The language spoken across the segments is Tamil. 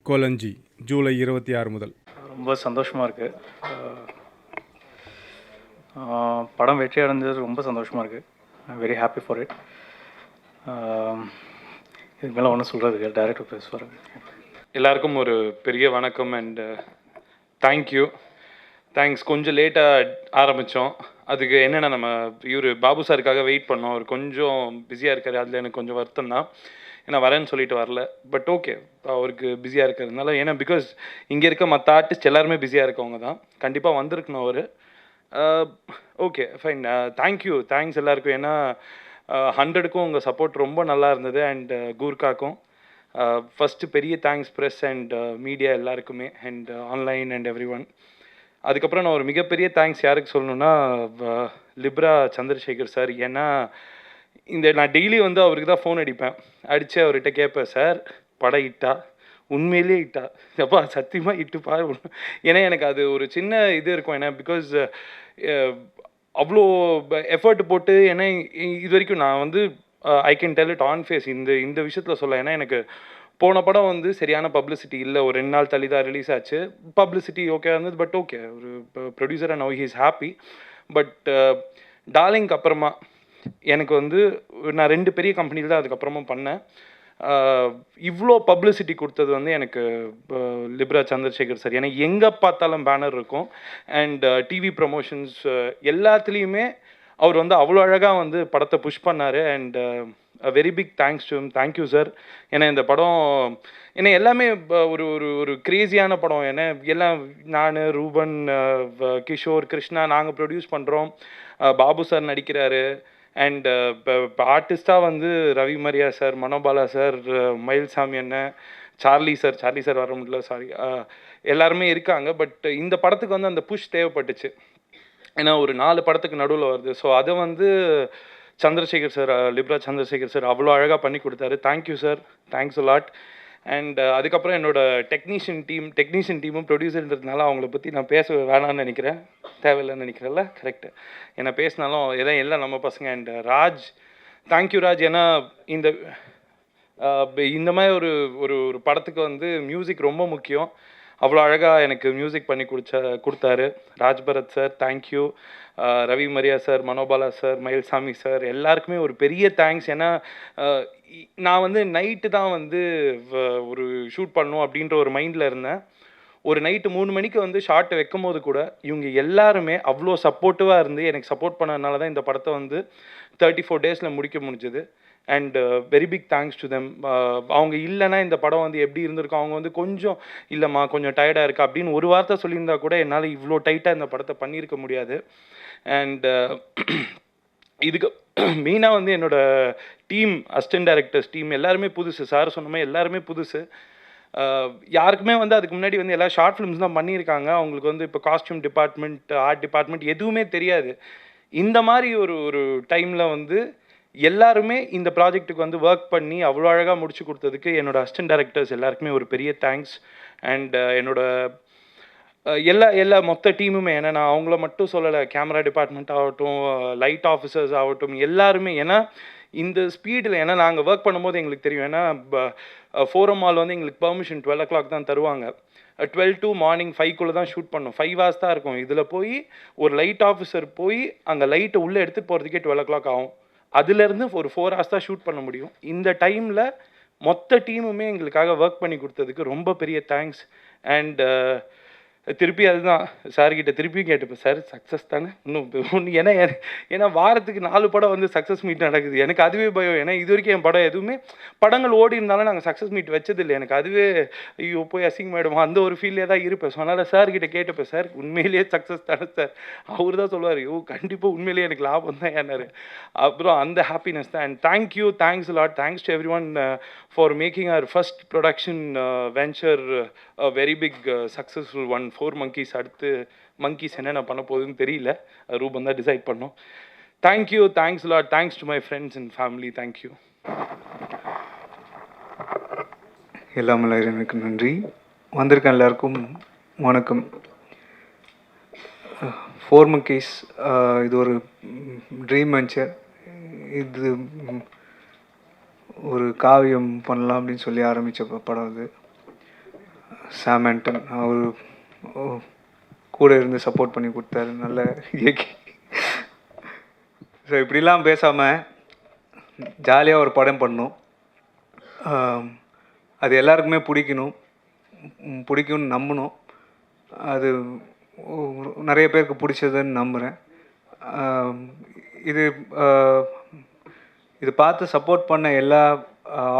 கோலஞ்சி ஜூலை 26 முதல். ரொம்ப சந்தோஷமாக இருக்குது. படம் வெற்றி அடைஞ்சது ரொம்ப சந்தோஷமாக இருக்குது. Very happy for it. இதுக்கு மேலே ஒன்றும் சொல்கிறதுக்கு டைரக்டர் பேசுவார். எல்லாருக்கும் ஒரு பெரிய வணக்கம் அண்ட் தேங்க்ஸ். கொஞ்சம் லேட்டாக ஆரம்பித்தோம். அதுக்கு என்னென்னா, நம்ம இவர் பாபு சாருக்காக வெயிட் பண்ணோம். அவர் கொஞ்சம் பிஸியாக இருக்கார். அதில் எனக்கு கொஞ்சம் வருத்தம் தான், ஏன்னா வரேன்னு சொல்லிட்டு வரல. பட் ஓகே, அவருக்கு பிஸியாக இருக்கிறதுனால, ஏன்னா பிகாஸ் இங்கே இருக்க மற்ற ஆர்டிஸ்ட் எல்லாருமே பிஸியாக இருக்கவங்க தான். கண்டிப்பாக வந்திருக்கணும் அவர். Okay fine. தேங்க்ஸ் எல்லாருக்கும். ஏன்னா 100க்கும் உங்கள் சப்போர்ட் ரொம்ப நல்லா இருந்தது. அண்ட் கூர்காக்கும் ஃபஸ்ட்டு பெரிய தேங்க்ஸ் ப்ரெஸ் அண்ட் மீடியா எல்லாருக்குமே, and online and every one. அதுக்கப்புறம் நான் ஒரு மிகப்பெரிய தேங்க்ஸ் யாருக்கு சொல்லணுன்னா, லிப்ரா சந்திரசேகர் சார். ஏன்னா நான் டெய்லி வந்து அவருக்கு தான் ஃபோன் அடிப்பேன். அடித்து அவர்கிட்ட கேட்பேன், சார் படம் இட்டா, உண்மையிலே இட்டா, எப்பா சத்தியமாக இட்டுப்பா. ஏன்னா எனக்கு அது ஒரு சின்ன இது இருக்கும். ஏன்னா பிகாஸ் அவ்வளோ எஃபர்ட் போட்டு, ஏன்னா இது வரைக்கும் நான் வந்து I can tell it on face இந்த விஷயத்தில் சொல்ல. ஏன்னா எனக்கு போன படம் வந்து சரியான பப்ளிசிட்டி இல்லை. ஒரு 2 நாள் தள்ளி தான் ரிலீஸ் ஆச்சு. பப்ளிசிட்டி ஓகே இருந்தது. பட் ஓகே, ஒரு ப்ரொடியூசராக now he is happy. But டார்லிங்க்கு அப்புறமா எனக்கு வந்து நான் 2 பெரிய கம்பெனியில் தான் அதுக்கப்புறமா பண்ணேன். இவ்வளோ பப்ளிசிட்டி கொடுத்தது வந்து எனக்கு லிப்ரா சந்திரசேகர் சார். ஏன்னா எங்கே பார்த்தாலும் பேனர் இருக்கும். அண்ட் டிவி ப்ரமோஷன்ஸ் எல்லாத்துலேயுமே அவர் வந்து அவ்வளோ அழகாக வந்து படத்தை புஷ் பண்ணார். And very big thanks to him. Thank you sir. ஏன்னா இந்த படம் ஏன்னா எல்லாமே ஒரு ஒரு ஒரு கிரேஸியான படம். ஏன்னா எல்லாம் நான், ரூபன், கிஷோர், கிருஷ்ணா நாங்கள் ப்ரொடியூஸ் பண்ணுறோம். பாபு சார் நடிக்கிறாரு. அண்ட் இப்போ ஆர்டிஸ்டாக வந்து ரவி மரியா சார், மனோபாலா சார், மயில்சாமி அண்ணன், சார்லி சார் வர முடியல, சாரி, எல்லாருமே இருக்காங்க. பட் இந்த படத்துக்கு வந்து அந்த புஷ் தேவைப்பட்டுச்சு. ஏன்னா ஒரு 4 படத்துக்கு நடுவில் வருது. ஸோ அதை வந்து Chandrasekar sir, Libra Chandrasekar sir அவ்வளோ அழகாக பண்ணி கொடுத்தாரு. Thank you sir, thanks lot. And அதுக்கப்புறம் என்னோட டெக்னீஷியன் டீமும் ப்ரொடியூசர்ன்றதுனால அவங்கள பற்றி நான் பேச வேணான்னு நினைக்கிறேன். தேவையில்லைன்னு நினைக்கிறேன்ல, கரெக்டு. ஏன்னா பேசினாலும் எல்லாம் நம்ம பசங்க. And Raj, thank you Raj. ஏன்னா இந்த மாதிரி ஒரு ஒரு படத்துக்கு வந்து மியூசிக் ரொம்ப முக்கியம். அவ்வளோ அழகாக எனக்கு மியூசிக் பண்ணி கொடுத்தாரு Rajbharath sir. Thank you. Ravi Maria sir, Manobala sir, Mayilsamy sir எல்லாருக்குமே ஒரு பெரிய தேங்க்ஸ். ஏன்னா நான் வந்து நைட்டு தான் வந்து ஒரு ஷூட் பண்ணணும் அப்படின்ற ஒரு மைண்டில் இருந்தேன். ஒரு நைட்டு 3 மணிக்கு வந்து ஷார்ட் வைக்கும் போது கூட இவங்க எல்லாருமே அவ்வளோ சப்போர்ட்டிவாக இருந்து எனக்கு சப்போர்ட் பண்ணதுனால தான் இந்த படத்தை வந்து 34 டேஸில் முடிக்க முடிஞ்சுது. And very big thanks to them. அவங்க இல்லைன்னா இந்த படம் வந்து எப்படி இருந்திருக்கும். அவங்க வந்து கொஞ்சம் இல்லைம்மா கொஞ்சம் டயர்டாக இருக்கா அப்படின்னு ஒரு வார்த்தை சொல்லியிருந்தா கூட என்னால் இவ்வளோ டைட்டாக இந்த படத்தை பண்ணியிருக்க முடியாது. அண்ட் இதுக்கு மெயினாக வந்து என்னோடய டீம், அசிஸ்டன்ட் டைரக்டர்ஸ் டீம் எல்லாருமே புதுசு. சார் சொன்ன மாதிரி எல்லாருமே புதுசு. யாருக்குமே வந்து அதுக்கு முன்னாடி வந்து எல்லா ஷார்ட் ஃபிலிம்ஸ் தான் பண்ணியிருக்காங்க. அவங்களுக்கு வந்து இப்போ காஸ்டியூம் டிபார்ட்மெண்ட், ஆர்ட் டிபார்ட்மெண்ட் எதுவுமே தெரியாது. இந்த மாதிரி ஒரு டைமில் வந்து எல்லாருமே இந்த ப்ராஜெக்ட்டுக்கு வந்து ஒர்க் பண்ணி அவ்வளோ அழகாக முடிச்சு கொடுத்ததுக்கு என்னோடய அசிஸ்டன்ட் டைரக்டர்ஸ் எல்லாருக்குமே ஒரு பெரிய தேங்க்ஸ். அண்ட் என்னோட எல்லா மொத்த டீமுமே, ஏன்னா நான் அவங்கள மட்டும் சொல்லலை, கேமரா டிபார்ட்மெண்ட் ஆகட்டும், லைட் ஆஃபீஸர்ஸ் ஆகட்டும், எல்லாருமே. ஏன்னா இந்த ஸ்பீடில், ஏன்னா நாங்கள் ஒர்க் பண்ணும்போது எங்களுக்கு தெரியும். ஏன்னா ஃபோரம் மால் வந்து எங்களுக்கு பெர்மிஷன் 12 o'clock தான் தருவாங்க. 12 to மார்னிங் 5க்குள்ளே தான் ஷூட் பண்ணோம். 5 hours தான் இருக்கும். இதில் போய் ஒரு லைட் ஆஃபீஸர் போய் அங்கே லைட்டை உள்ளே எடுத்துகிட்டு போகிறதுக்கே 12 o'clock ஆகும். அதுலேருந்து ஒரு 4 hours தான் ஷூட் பண்ண முடியும். இந்த டைமில் மொத்த டீமுமே எங்களுக்காக ஒர்க் பண்ணி கொடுத்ததுக்கு ரொம்ப பெரிய தேங்க்ஸ். அண்ட் திருப்பி அதுதான் சார்கிட்ட திருப்பியும் கேட்டுப்பேன், சார் சக்ஸஸ் தானே இன்னும் ஏன்னா வாரத்துக்கு 4 படம் வந்து சக்ஸஸ் மீட் நடக்குது. எனக்கு அதுவே பயம். ஏன்னா இது வரைக்கும் என் படம் எதுவுமே படங்கள் ஓடி இருந்தாலும் நாங்கள் சக்ஸஸ் மீட் வச்சதில்லை. எனக்கு அதுவே ஐயோ போய் அசிங்கமாயிடுமா அந்த ஒரு ஃபீல்லே தான் இருப்பேன். ஸோ அதனால் சார்கிட்ட கேட்டுப்பேன், சார் உண்மையிலேயே சக்ஸஸ் தானே சார். அவர் தான் சொல்லுவார், ஐயோ கண்டிப்பாக உண்மையிலேயே எனக்கு லாபம் தான் ஏன்னாரு. அப்புறம் அந்த ஹாப்பினஸ் தான். And thanks lot. Thanks to everyone for making our first production venture very big successful one. 4 monkeys. அடுத்து monkeys என்னென்ன பண்ண போகுதுன்னு தெரியல, ரூபன் தான் டிசைட் பண்ணோம். Thanks lot. Thanks to my friends and family. Thank you. எல்லாம் எனக்கு நன்றி. வந்திருக்க எல்லாருக்கும் வணக்கம். 4 monkeys இது ஒரு ட்ரீம் வெஞ்சர். இது ஒரு காவியம் பண்ணலாம் அப்படின்னு சொல்லி ஆரம்பித்த படம். அது சாமன்டன் அவர் கூட இருந்து சப்போர்ட் பண்ணி கொடுத்தாரு. நல்ல இயக்கி. ஸோ இப்படிலாம் பேசாமல் ஜாலியாக ஒரு படம் பண்ணோம். அது எல்லாருக்குமே பிடிக்கும்னு நம்பணும். அது நிறைய பேருக்கு பிடிச்சதுன்னு நம்புகிறேன். இது இது பார்த்து சப்போர்ட் பண்ண எல்லா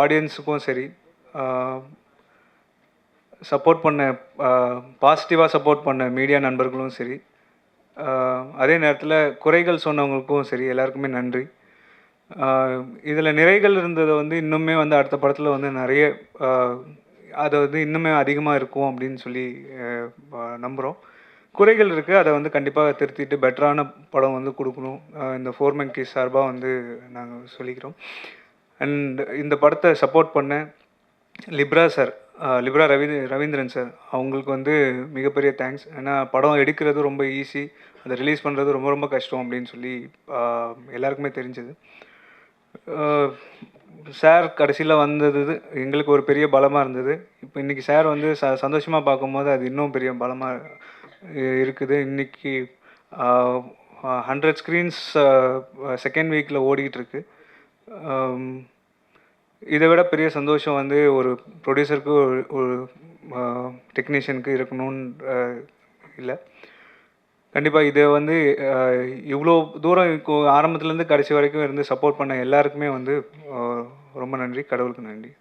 ஆடியன்ஸுக்கும் சரி, சப்போர்ட் பண்ண பாசிட்டிவாக சப்போர்ட் பண்ண மீடியா நண்பர்களும் சரி, அதே நேரத்தில் குறைகள் சொன்னவங்களுக்கும் சரி, எல்லாருக்குமே நன்றி. இதில் நிறைகள் இருந்ததை வந்து இன்னுமே வந்து அடுத்த படத்தில் வந்து நிறைய அதை வந்து இன்னுமே அதிகமாக இருக்கும் அப்படின்னு சொல்லி நம்புகிறோம். குறைகள் இருக்குது, அதை வந்து கண்டிப்பாக திருத்திட்டு பெட்டரான படம் வந்து கொடுக்கணும். இந்த ஃபோர்மேன் கேஸ் சார்பாக வந்து நாங்கள் சொல்லிக்கிறோம். அண்ட் இந்த படத்தை சப்போர்ட் பண்ண லிப்ரா ரவீந்திரன் சார், அவங்களுக்கு வந்து மிகப்பெரிய தேங்க்ஸ். ஏன்னா படம் எடுக்கிறது ரொம்ப ஈஸி, அதை ரிலீஸ் பண்ணுறது ரொம்ப ரொம்ப கஷ்டம் அப்படின்னு சொல்லி எல்லாருக்குமே தெரிஞ்சது. சார் கடைசியில் வந்தது எங்களுக்கு ஒரு பெரிய பலமாக இருந்தது. இப்போ இன்றைக்கி சார் வந்து சந்தோஷமாக பார்க்கும்போது அது இன்னும் பெரிய பலமாக இருக்குது. இன்றைக்கி 100 ஸ்க்ரீன்ஸ் செகண்ட் வீக்கில் ஓடிக்கிட்டுருக்கு. இதை விட பெரிய சந்தோஷம் வந்து ஒரு ப்ரொடியூசருக்கு ஒரு டெக்னீஷியனுக்கு இருக்கணும்னு இல்லை. கண்டிப்பாக இதை வந்து இவ்வளோ தூரம் ஆரம்பத்துலேருந்து கடைசி வரைக்கும் இருந்து சப்போர்ட் பண்ண எல்லாருக்குமே வந்து ரொம்ப நன்றி. கடவுளுக்கு நன்றி.